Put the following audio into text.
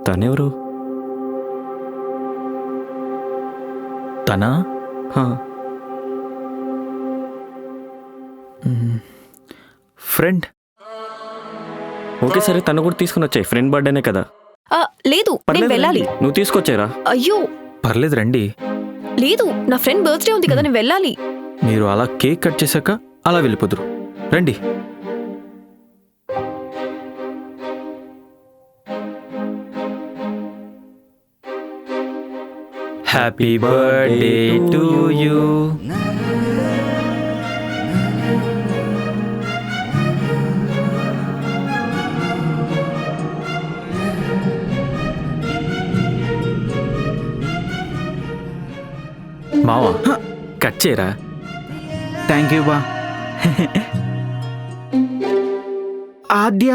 తనెవరు? తనా? హా, friend. Okay సరే, తను కూడా తీసుకుని వచ్చాయి. ఫ్రెండ్ బర్త్డేనే కదా. లేదు నేను పర్లేదు వెళ్ళాలి. రండి. నువ్వు తీసుకొచ్చారా? అయ్యో పర్లేదు రండి. లేదు, నా ఫ్రెండ్ బర్త్డే ఉంది కదా, నేను వెళ్ళాలి. మీరు అలా కేక్ కట్ చేశాక అలా వెళ్ళిపోదురు. రండి. Happy birthday to you. మావా కట్ చేయరా? థ్యాంక్ యూ బా. ఆద్య